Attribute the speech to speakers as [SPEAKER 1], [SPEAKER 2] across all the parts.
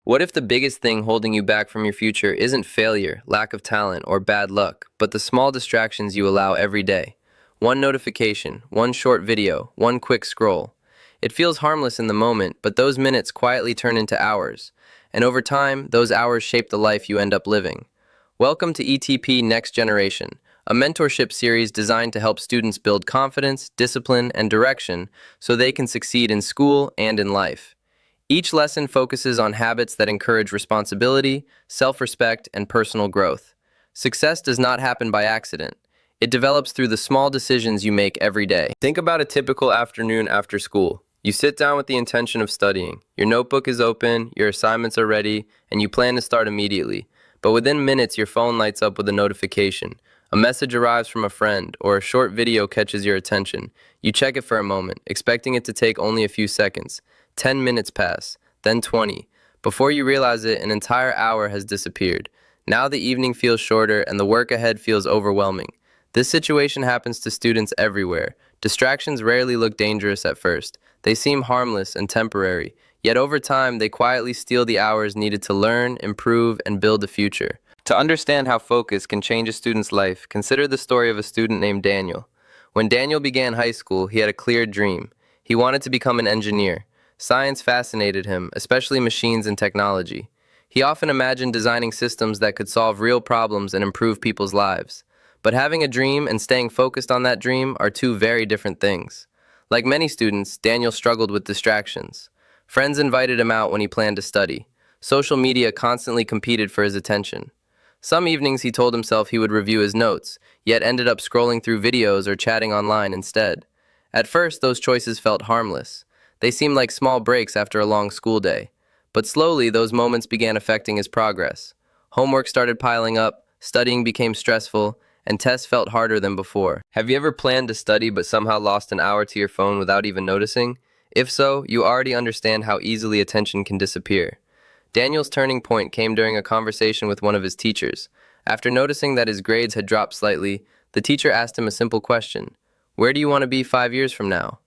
[SPEAKER 1] What if the biggest thing holding you back from your future isn't failure, lack of talent, or bad luck, but the small distractions you allow every day? One notification, one short video, one quick scroll. It feels harmless in the moment, but those minutes quietly turn into hours. And over time, those hours shape the life you end up living. Welcome to ETP Next Generation, a mentorship series designed to help students build confidence, discipline, and direction so they can succeed in school and in life. Each lesson focuses on habits that encourage responsibility, self-respect, and personal growth. Success does not happen by accident. It develops through the small decisions you make every day. Think about a typical afternoon after school. You sit down with the intention of studying. Your notebook is open, your assignments are ready, and you plan to start immediately. But within minutes, your phone lights up with a notification. A message arrives from a friend, or a short video catches your attention. You check it for a moment, expecting it to take only a few seconds. 10 minutes pass, then 20. Before you realize it, an entire hour has disappeared. Now the evening feels shorter and the work ahead feels overwhelming. This situation happens to students everywhere. Distractions rarely look dangerous at first. They seem harmless and temporary. Yet over time, they quietly steal the hours needed to learn, improve, and build a future. To understand how focus can change a student's life, consider the story of a student named Daniel. When Daniel began high school, he had a clear dream. He wanted to become an engineer. Science fascinated him, especially machines and technology. He often imagined designing systems that could solve real problems and improve people's lives. But having a dream and staying focused on that dream are two very different things. Like many students, Daniel struggled with distractions. Friends invited him out when he planned to study. Social media constantly competed for his attention. Some evenings he told himself he would review his notes, yet ended up scrolling through videos or chatting online instead. At first, those choices felt harmless. They seemed like small breaks after a long school day. But slowly, those moments began affecting his progress. Homework started piling up, studying became stressful, and tests felt harder than before. Have you ever planned to study but somehow lost an hour to your phone without even noticing? If so, you already understand how easily attention can disappear. Daniel's turning point came during a conversation with one of his teachers. After noticing that his grades had dropped slightly, the teacher asked him a simple question. Where do you want to be 5 years from now?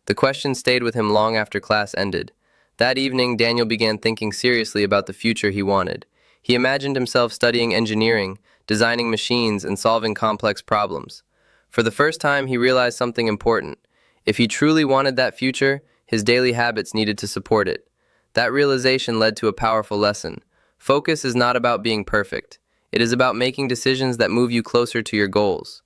[SPEAKER 1] The question stayed with him long after class ended. That evening, Daniel began thinking seriously about the future he wanted. He imagined himself studying engineering, designing machines, and solving complex problems. For the first time, he realized something important. If he truly wanted that future, his daily habits needed to support it. That realization led to a powerful lesson. Focus is not about being perfect. It is about making decisions that move you closer to your goals.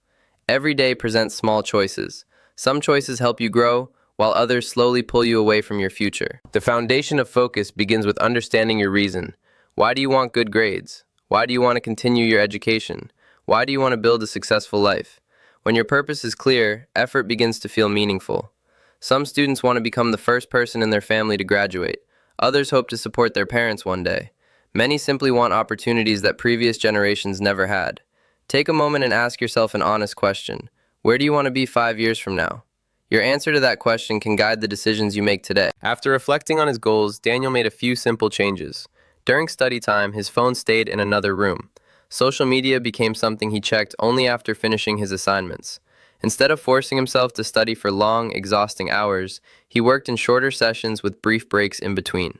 [SPEAKER 1] Every day presents small choices. Some choices help you grow, while others slowly pull you away from your future. The foundation of focus begins with understanding your reason. Why do you want good grades? Why do you want to continue your education? Why do you want to build a successful life? When your purpose is clear, effort begins to feel meaningful. Some students want to become the first person in their family to graduate. Others hope to support their parents one day. Many simply want opportunities that previous generations never had. Take a moment and ask yourself an honest question. Where do you want to be 5 years from now? Your answer to that question can guide the decisions you make today. After reflecting on his goals, Daniel made a few simple changes. During study time, his phone stayed in another room. Social media became something he checked only after finishing his assignments. Instead of forcing himself to study for long, exhausting hours, he worked in shorter sessions with brief breaks in between.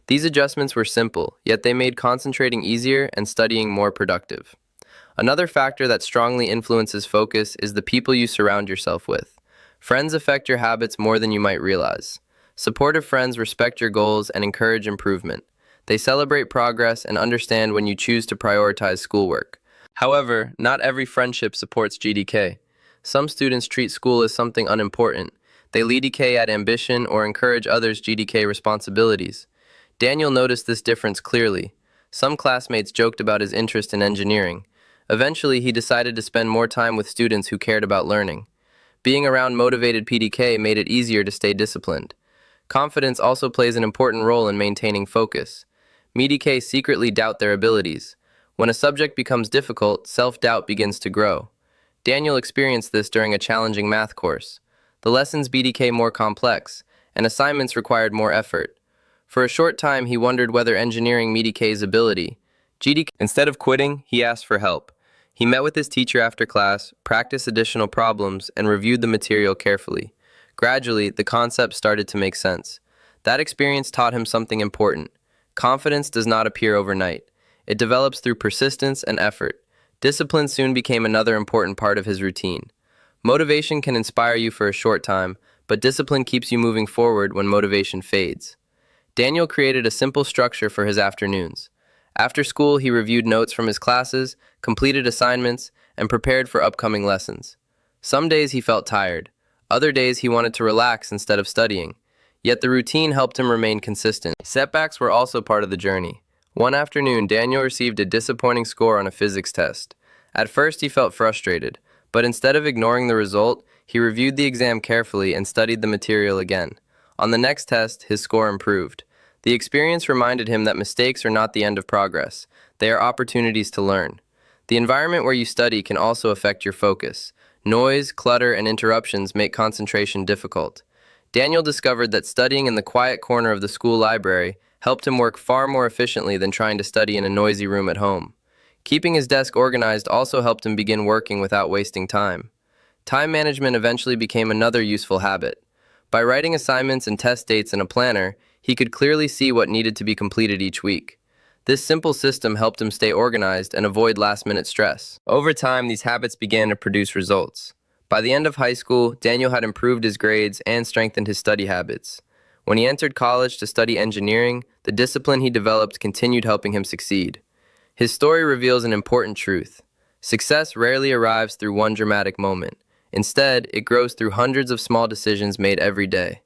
[SPEAKER 1] These adjustments were simple, yet they made concentrating easier and studying more productive. Another factor that strongly influences focus is the people you surround yourself with. Friends affect your habits more than you might realize. Supportive friends respect your goals and encourage improvement. They celebrate progress and understand when you choose to prioritize schoolwork. However, not every friendship supports GDK. Some students treat school as something unimportant. They lead DK at ambition or encourage others' GDK responsibilities. Daniel noticed this difference clearly. Some classmates joked about his interest in engineering. Eventually, he decided to spend more time with students who cared about learning. Being around motivated PDK made it easier to stay disciplined. Confidence also plays an important role in maintaining focus. MEDK secretly doubt their abilities. When a subject becomes difficult, self-doubt begins to grow. Daniel experienced this during a challenging math course. The lessons became more complex, and assignments required more effort. For a short time, he wondered whether engineering MEDK's ability. Instead of quitting, he asked for help. He met with his teacher after class, practiced additional problems, and reviewed the material carefully. Gradually, the concept started to make sense. That experience taught him something important. Confidence does not appear overnight. It develops through persistence and effort. Discipline soon became another important part of his routine. Motivation can inspire you for a short time, but discipline keeps you moving forward when motivation fades. Daniel created a simple structure for his afternoons. After school, he reviewed notes from his classes, completed assignments, and prepared for upcoming lessons. Some days he felt tired. Other days he wanted to relax instead of studying. Yet the routine helped him remain consistent. Setbacks were also part of the journey. One afternoon, Daniel received a disappointing score on a physics test. At first, he felt frustrated, but instead of ignoring the result, he reviewed the exam carefully and studied the material again. On the next test, his score improved. The experience reminded him that mistakes are not the end of progress. They are opportunities to learn. The environment where you study can also affect your focus. Noise, clutter, and interruptions make concentration difficult. Daniel discovered that studying in the quiet corner of the school library helped him work far more efficiently than trying to study in a noisy room at home. Keeping his desk organized also helped him begin working without wasting time. Time management eventually became another useful habit. By writing assignments and test dates in a planner, he could clearly see what needed to be completed each week. This simple system helped him stay organized and avoid last-minute stress. Over time, these habits began to produce results. By the end of high school, Daniel had improved his grades and strengthened his study habits. When he entered college to study engineering, the discipline he developed continued helping him succeed. His story reveals an important truth. Success rarely arrives through one dramatic moment. Instead, it grows through hundreds of small decisions made every day.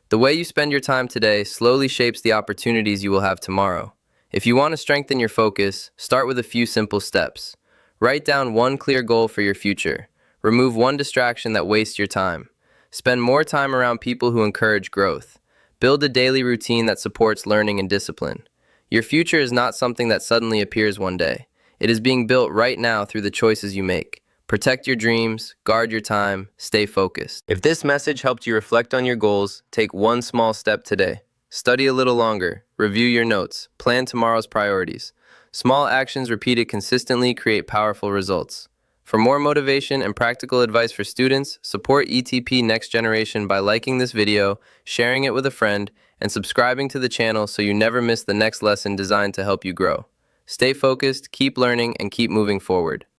[SPEAKER 1] The way you spend your time today slowly shapes the opportunities you will have tomorrow. If you want to strengthen your focus, start with a few simple steps. Write down one clear goal for your future. Remove one distraction that wastes your time. Spend more time around people who encourage growth. Build a daily routine that supports learning and discipline. Your future is not something that suddenly appears one day. It is being built right now through the choices you make. Protect your dreams, guard your time, stay focused. If this message helped you reflect on your goals, take one small step today. Study a little longer, review your notes, plan tomorrow's priorities. Small actions repeated consistently create powerful results. For more motivation and practical advice for students, support ETP Next Generation by liking this video, sharing it with a friend, and subscribing to the channel so you never miss the next lesson designed to help you grow. Stay focused, keep learning, and keep moving forward.